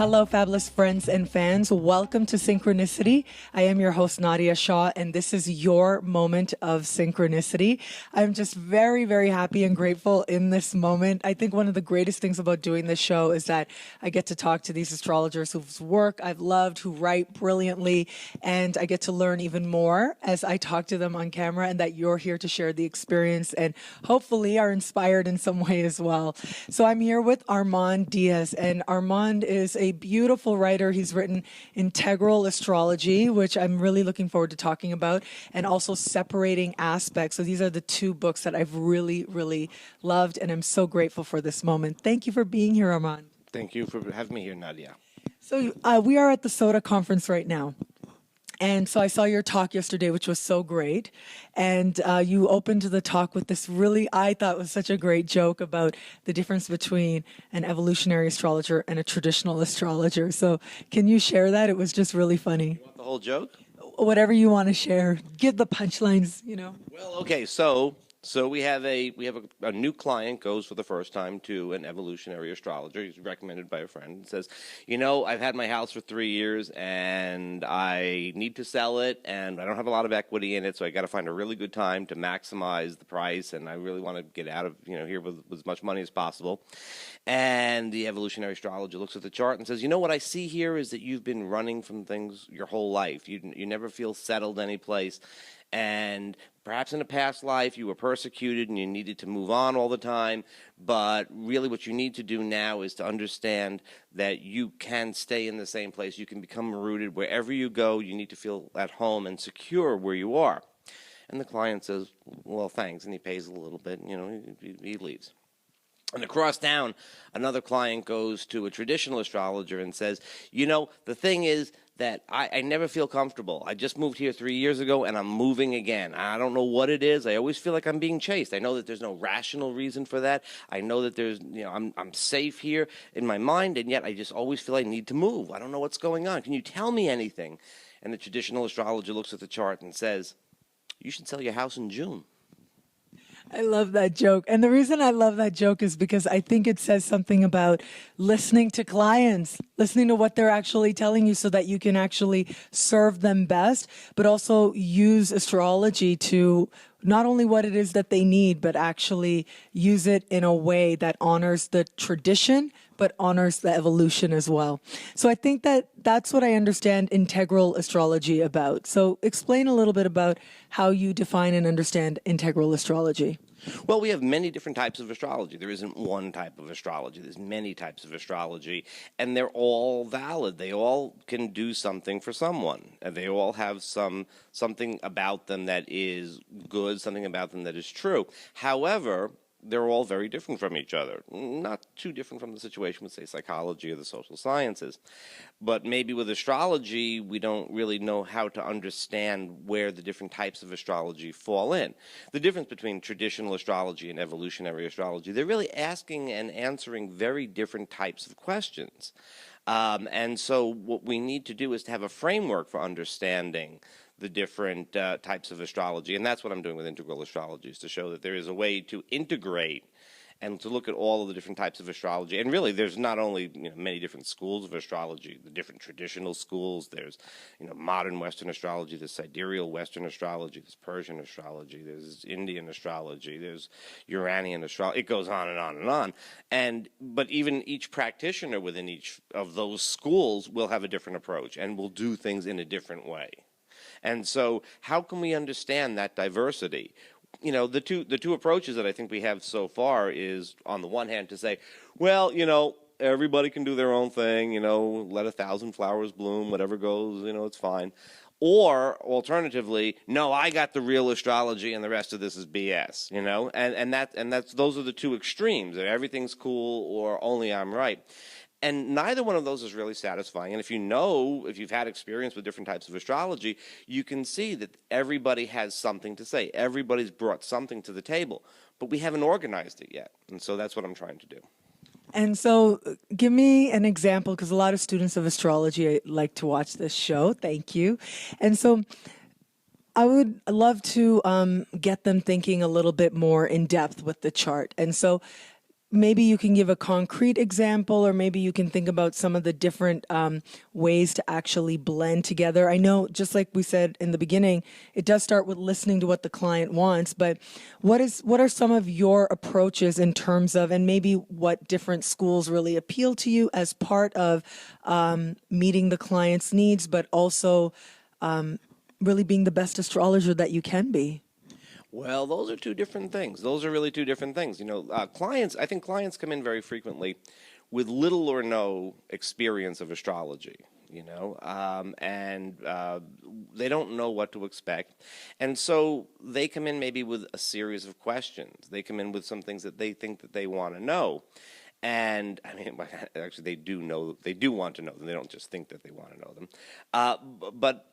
Hello, fabulous friends and fans. Welcome to Synchronicity. I am your host, Nadiya Shah, and this is your moment of synchronicity. I'm just very, very happy and grateful in this moment. I think one of the greatest things about doing this show is that I get to talk to these astrologers whose work I've loved, who write brilliantly, and I get to learn even more as I talk to them on camera, and that you're here to share the experience and hopefully are inspired in some way as well. So I'm here with Armand Diaz, and Armand is a beautiful writer. He's written Integral Astrology, which I'm really looking forward to talking about, and also Separating Aspects. So these are the two books that I've really, really loved, and I'm so grateful for this moment. Thank you for being here, Armand. Thank you for having me here, Nadia. So we are at the SOTA Conference right now. And so I saw your talk yesterday, which was so great. And you opened the talk with this really, I thought was such a great joke about the difference between an evolutionary astrologer and a traditional astrologer. So can you share that? It was just really funny. You want the whole joke? Whatever you want to share. Give the punchlines, you know. Well, okay, so we have a new client goes for the first time to an evolutionary astrologer. He's recommended by a friend and says, I've had my house for 3 years and I need to sell it and I don't have a lot of equity in it, so I got to find a really good time to maximize the price, and I really want to get out of here with as much money as possible. And the evolutionary astrologer looks at the chart and says, what I see here is that you've been running from things your whole life. You never feel settled any place. And perhaps in a past life you were persecuted and you needed to move on all the time, but really what you need to do now is to understand that you can stay in the same place. You can become rooted wherever you go. You need to feel at home and secure where you are. And the client says, well, thanks, and he pays a little bit, and he leaves. And across town, another client goes to a traditional astrologer and says, the thing is that I never feel comfortable. I just moved here 3 years ago, and I'm moving again. I don't know what it is. I always feel like I'm being chased. I know that there's no rational reason for that. I know that there's, I'm safe here in my mind, and yet I just always feel I need to move. I don't know what's going on. Can you tell me anything? And the traditional astrologer looks at the chart and says, you should sell your house in June. I love that joke. And the reason I love that joke is because I think it says something about listening to clients, listening to what they're actually telling you so that you can actually serve them best, but also use astrology to not only what it is that they need, but actually use it in a way that honors the tradition, but honors the evolution as well. So I think that that's what I understand integral astrology about. So explain a little bit about how you define and understand integral astrology. Well, we have many different types of astrology. There isn't one type of astrology. There's many types of astrology, and they're all valid. They all can do something for someone. And they all have something about them that is good, something about them that is true. However, they're all very different from each other. Not too different from the situation with, say, psychology or the social sciences. But maybe with astrology, we don't really know how to understand where the different types of astrology fall in. The difference between traditional astrology and evolutionary astrology, they're really asking and answering very different types of questions. And so what we need to do is to have a framework for understanding the different types of astrology, and that's what I'm doing with integral astrology, is to show that there is a way to integrate and to look at all of the different types of astrology. And really, there's not only many different schools of astrology, the different traditional schools. There's modern Western astrology, there's sidereal Western astrology, there's Persian astrology, there's Indian astrology, there's Uranian astrology. It goes on and on and on. But even each practitioner within each of those schools will have a different approach and will do things in a different way. And so how can we understand that diversity? The two approaches that I think we have so far is, on the one hand, to say, well, everybody can do their own thing, let 1,000 flowers bloom, whatever goes, it's fine. Or alternatively, no, I got the real astrology and the rest of this is BS, and that's those are the two extremes. Everything's cool or only I'm right. And neither one of those is really satisfying. And if you've had experience with different types of astrology, you can see that everybody has something to say. Everybody's brought something to the table, but we haven't organized it yet. And so that's what I'm trying to do. And so give me an example, because a lot of students of astrology like to watch this show. Thank you. And so I would love to get them thinking a little bit more in depth with the chart. And so maybe you can give a concrete example, or maybe you can think about some of the different ways to actually blend together. I know, just like we said in the beginning, it does start with listening to what the client wants, but what are some of your approaches in terms of, and maybe what different schools really appeal to you as part of meeting the client's needs, but also really being the best astrologer that you can be? Well, those are two different things. Those are really two different things. I think clients come in very frequently with little or no experience of astrology, and they don't know what to expect. And so they come in maybe with a series of questions. They come in with some things that they think that they want to know. And I mean, actually, they do want to know them. They don't just think that they want to know them. But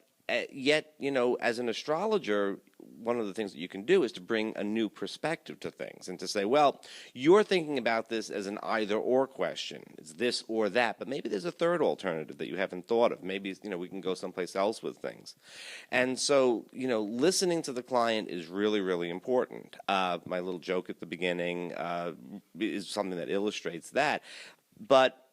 yet, as an astrologer, one of the things that you can do is to bring a new perspective to things and to say, well, you're thinking about this as an either-or question. It's this or that, but maybe there's a third alternative that you haven't thought of. Maybe, we can go someplace else with things. And so, listening to the client is really, really important. My little joke at the beginning is something that illustrates that. But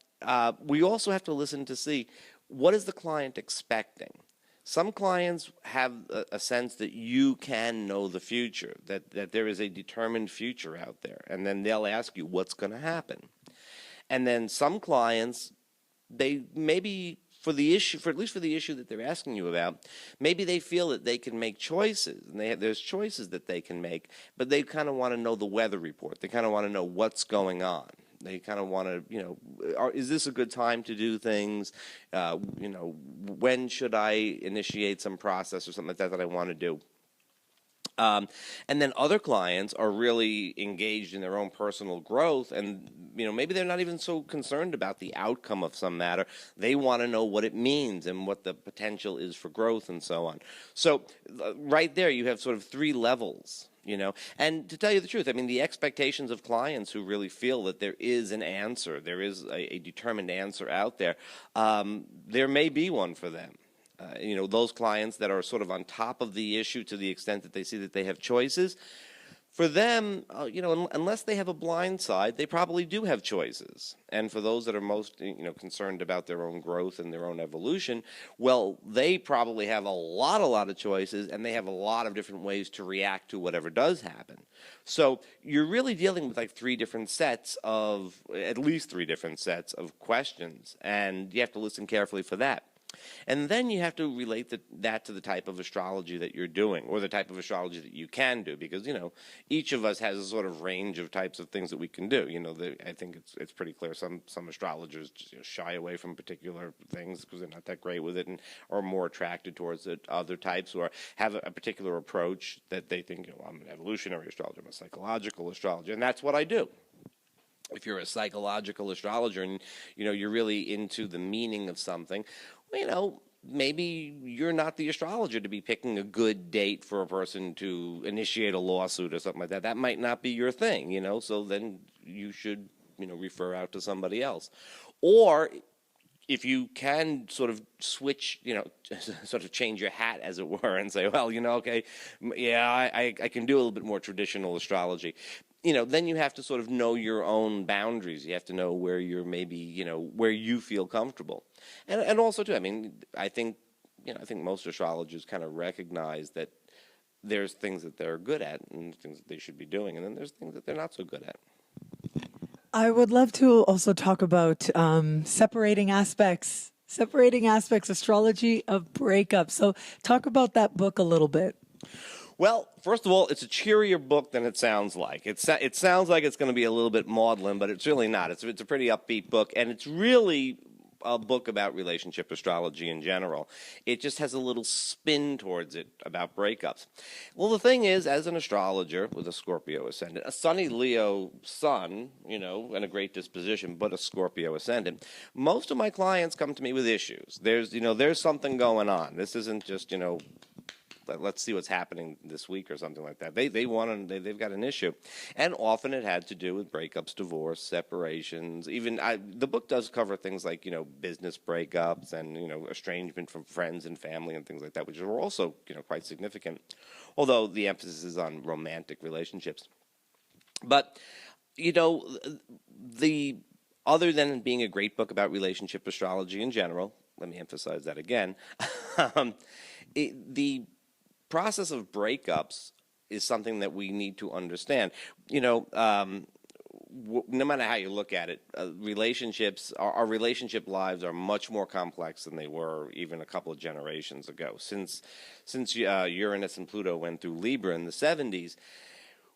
we also have to listen to see, what is the client expecting? Some clients have a sense that you can know the future, that there is a determined future out there, and then they'll ask you what's going to happen. And then some clients, they maybe at least for the issue that they're asking you about, maybe they feel that they can make choices, and there's choices that they can make, but they kind of want to know the weather report. They kind of want to know what's going on. They kind of want to, is this a good time to do things? When should I initiate some process or something like that I want to do? And then other clients are really engaged in their own personal growth, and maybe they're not even so concerned about the outcome of some matter. They want to know what it means and what the potential is for growth and so on. So right there you have sort of three levels. And to tell you the truth, I mean, the expectations of clients who really feel that there is an answer, there is a determined answer out there, there may be one for them. Those clients that are sort of on top of the issue to the extent that they see that they have choices, for them, unless they have a blind side, they probably do have choices. And for those that are most, concerned about their own growth and their own evolution, well, they probably have a lot of choices, and they have a lot of different ways to react to whatever does happen. So you're really dealing with at least three different sets of questions, and you have to listen carefully for that. And then you have to relate that to the type of astrology that you're doing, or the type of astrology that you can do, because each of us has a sort of range of types of things that we can do. I think it's pretty clear some astrologers just shy away from particular things because they're not that great with it, and are more attracted towards it. Other types who have a particular approach that they think, I'm an evolutionary astrologer, I'm a psychological astrologer, and that's what I do. If you're a psychological astrologer and you're really into the meaning of something, maybe you're not the astrologer to be picking a good date for a person to initiate a lawsuit or something like that. That might not be your thing, so then you should, refer out to somebody else. Or if you can sort of switch, sort of change your hat, as it were, and say, well, okay, yeah, I can do a little bit more traditional astrology. Then you have to sort of know your own boundaries. You have to know where you're maybe, where you feel comfortable. And also, too, I mean, I think most astrologers kind of recognize that there's things that they're good at and things that they should be doing, and then there's things that they're not so good at. I would love to also talk about separating aspects, astrology of breakups. So talk about that book a little bit. Well, first of all, it's a cheerier book than it sounds like. It sounds like it's going to be a little bit maudlin, but it's really not. It's a pretty upbeat book, and it's really a book about relationship astrology in general. It just has a little spin towards it about breakups. Well, the thing is, as an astrologer with a Scorpio ascendant, a sunny Leo sun, and a great disposition, but a Scorpio ascendant, most of my clients come to me with issues. There's something going on. This isn't just, let's see what's happening this week or something like that. They've got an issue, and often it had to do with breakups, divorce, separations. Even the book does cover things like business breakups and estrangement from friends and family and things like that, which are also quite significant. Although the emphasis is on romantic relationships, but You know, the other than being a great book about relationship astrology in general, let me emphasize that again, um, the process of breakups is something that we need to understand. You know, no matter how you look at it, relationships, our relationship lives are much more complex than they were even a couple of generations ago. Since Uranus and Pluto went through Libra in the 70s,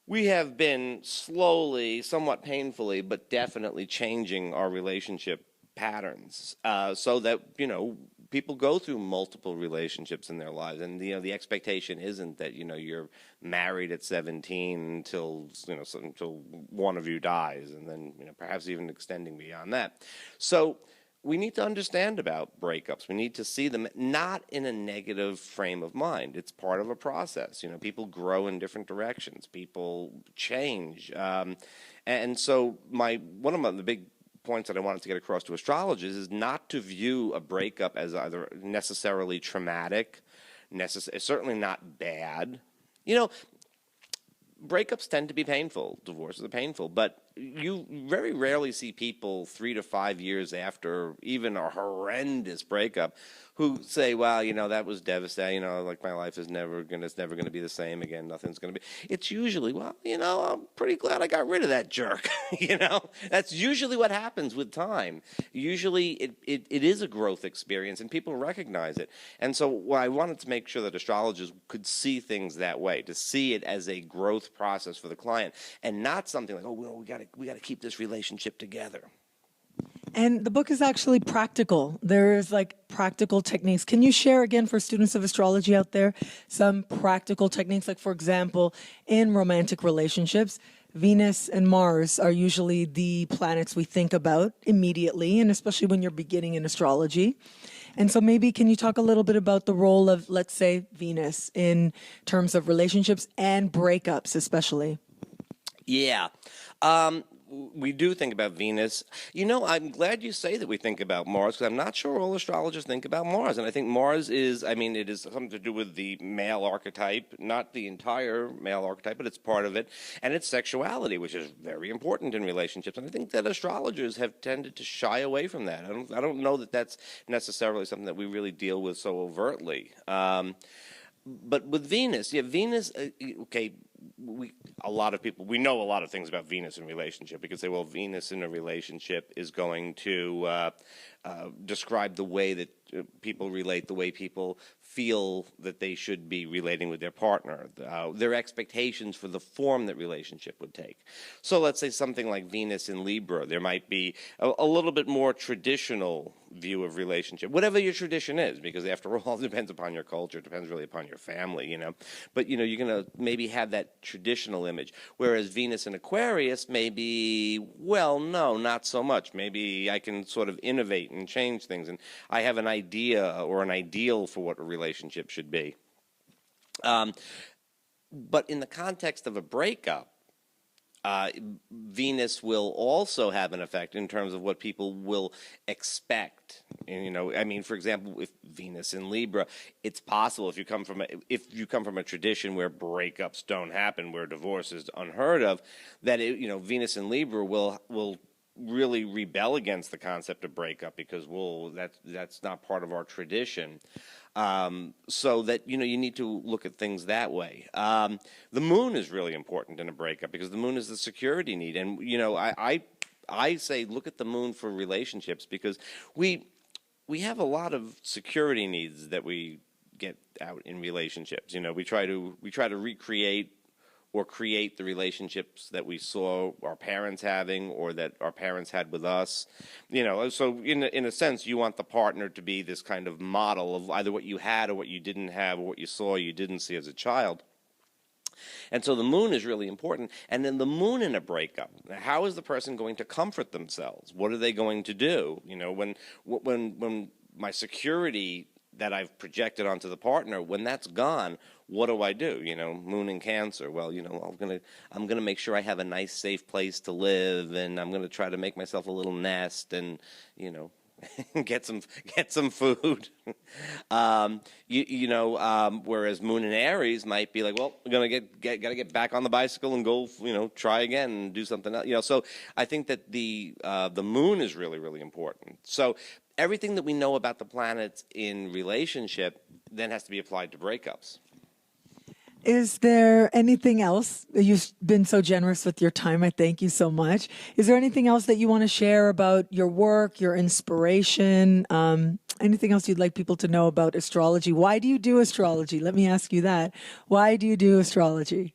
we have been slowly, somewhat painfully, but definitely changing our relationship patterns, so that, you know, people go through multiple relationships in their lives, and, you know, the expectation isn't that, you know, you're married at 17 until, you know, until one of you dies, and then, you know, perhaps even extending beyond that. So we need to understand about breakups. We need to see them not in a negative frame of mind. It's part of a process. You know, people grow in different directions. People change, and so one of the big points that I wanted to get across to astrologers is not to view a breakup as either necessarily traumatic, certainly not bad. You know, breakups tend to be painful. Divorces are painful, but you very rarely see people 3 to 5 years after even a horrendous breakup who say, "Well, you know, that was devastating. You know, like my life is never gonna be the same again. Nothing's gonna be." It's usually, "Well, you know, I'm pretty glad I got rid of that jerk." You know, that's usually what happens with time. Usually, it is a growth experience, and people recognize it. And so, I wanted to make sure that astrologers could see things that way, to see it as a growth process for the client, and not something like, "Oh, well, we got to keep this relationship together." And the book is actually practical. There's like practical techniques. Can you share again for students of astrology out there some practical techniques? Like, for example, in romantic relationships, Venus and Mars are usually the planets we think about immediately, and especially when you're beginning in astrology. And so maybe can you talk a little bit about the role of, let's say, Venus in terms of relationships and breakups, especially? Yeah. We do think about Venus. You know, I'm glad you say that we think about Mars, because I'm not sure all astrologers think about Mars. And I think Mars is, I mean, it is something to do with the male archetype, not the entire male archetype, but it's part of it. And it's sexuality, which is very important in relationships. And I think that astrologers have tended to shy away from that. I don't know that that's necessarily something that we really deal with so overtly. But with Venus, yeah, Venus, okay, a lot of people, we know a lot of things about Venus in relationship, because say, well, Venus in a relationship is going to describe the way that people relate, the way people feel that they should be relating with their partner, their expectations for the form that relationship would take. So let's say something like Venus in Libra, there might be a little bit more traditional view of relationship, whatever your tradition is, because after all, it depends upon your culture, it depends really upon your family, you know. But, you know, you're going to maybe have that traditional image, whereas Venus in Aquarius maybe, well, no, not so much. Maybe I can sort of innovate and change things, and I have an idea or an ideal for what a relationship should be. But in the context of a breakup, Venus will also have an effect in terms of what people will expect. And, you know, I mean, for example, if Venus in Libra, it's possible if you come from a tradition where breakups don't happen, where divorce is unheard of, that you know, Venus in Libra will really rebel against the concept of breakup, because, well, that's not part of our tradition. So that, you know, you need to look at things that way. The moon is really important in a breakup, because the moon is the security need. And, you know, I say look at the moon for relationships, because we have a lot of security needs that we get out in relationships. You know, we try to recreate or create the relationships that we saw our parents having, or that our parents had with us. You know, so in a sense, you want the partner to be this kind of model of either what you had or what you didn't have, or what you saw or you didn't see as a child. And so the moon is really important. And then the moon in a breakup, how is the person going to comfort themselves? What are they going to do? You know, when my security that I've projected onto the partner, when that's gone, what do I do? You know, moon in Cancer. Well, you know, I'm gonna make sure I have a nice, safe place to live, and I'm gonna try to make myself a little nest, and, you know, get some food. Whereas Moon in Aries might be like, well, we're gonna gotta get back on the bicycle and go, try again and do something else. So I think that the Moon is really, really important. So everything that we know about the planets in relationship then has to be applied to breakups. Is there anything else? You've been so generous with your time. I thank you so much. Is there anything else that you want to share about your work, your inspiration? Anything else you'd like people to know about astrology? Why do you do astrology? Let me ask you that. Why do you do astrology?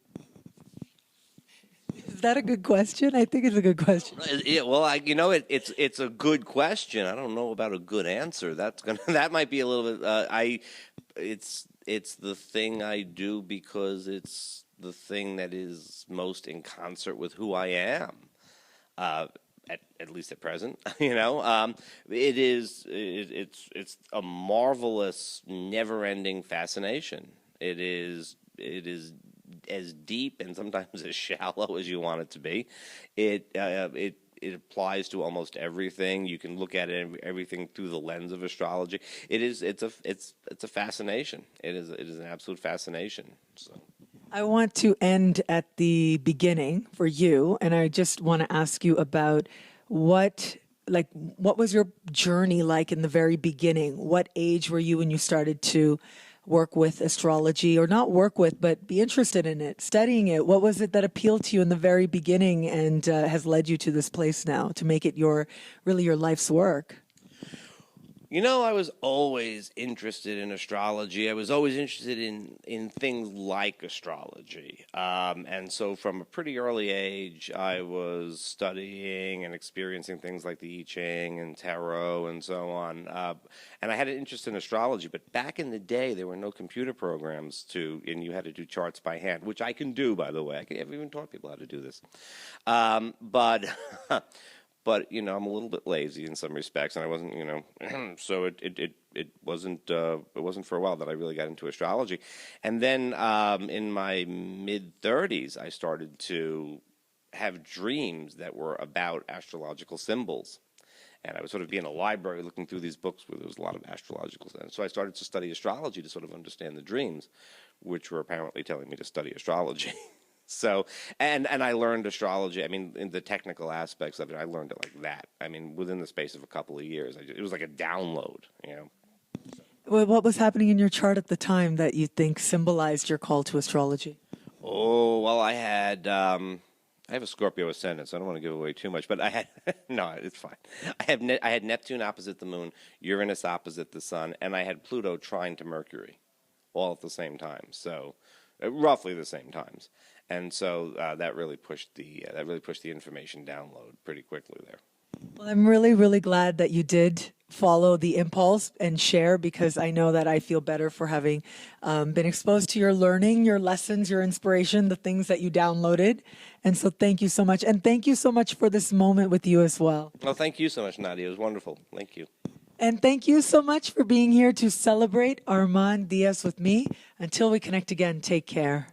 Is that a good question? I think it's a good question. It's a good question. I don't know about a good answer. That might be a little bit. It's the thing I do because it's the thing that is most in concert with who I am. At least at present, it's a marvelous, never-ending fascination. It is as deep and sometimes as shallow as you want it to be. It applies to almost everything. You can look at everything through the lens of astrology. It's a fascination. It is an absolute fascination. So. I want to end at the beginning for you, and I just want to ask you about what was your journey like in the very beginning? What age were you when you started to work with astrology, or not work with, but be interested in it, studying it? What was it that appealed to you in the very beginning and has led you to this place now to make it your life's work? I was always interested in astrology. I was always interested in things like astrology. And so from a pretty early age, I was studying and experiencing things like the I Ching and tarot and so on. And I had an interest in astrology, but back in the day, there were no computer programs and you had to do charts by hand, which I can do, by the way. I've even taught people how to do this. But I'm a little bit lazy in some respects, and I wasn't, so it wasn't for a while that I really got into astrology, and then in my mid-30s, I started to have dreams that were about astrological symbols, and I would sort of be in a library looking through these books where there was a lot of astrological symbols. So I started to study astrology to sort of understand the dreams, which were apparently telling me to study astrology. So, and I learned astrology. I mean, in the technical aspects of it, I learned it like that. I mean, within the space of a couple of years, it was like a download, Well, what was happening in your chart at the time that you think symbolized your call to astrology? Oh, well, I have a Scorpio ascendant, so I don't want to give away too much, but I had, no, it's fine. I had Neptune opposite the moon, Uranus opposite the sun, and I had Pluto trine to Mercury, all at the same time. So, roughly the same times. And so that really pushed the information download pretty quickly there. Well, I'm really, really glad that you did follow the impulse and share, because I know that I feel better for having been exposed to your learning, your lessons, your inspiration, the things that you downloaded. And so thank you so much. And thank you so much for this moment with you as well. Well, thank you so much, Nadiya. It was wonderful. Thank you. And thank you so much for being here to celebrate Armand Diaz with me. Until we connect again, take care.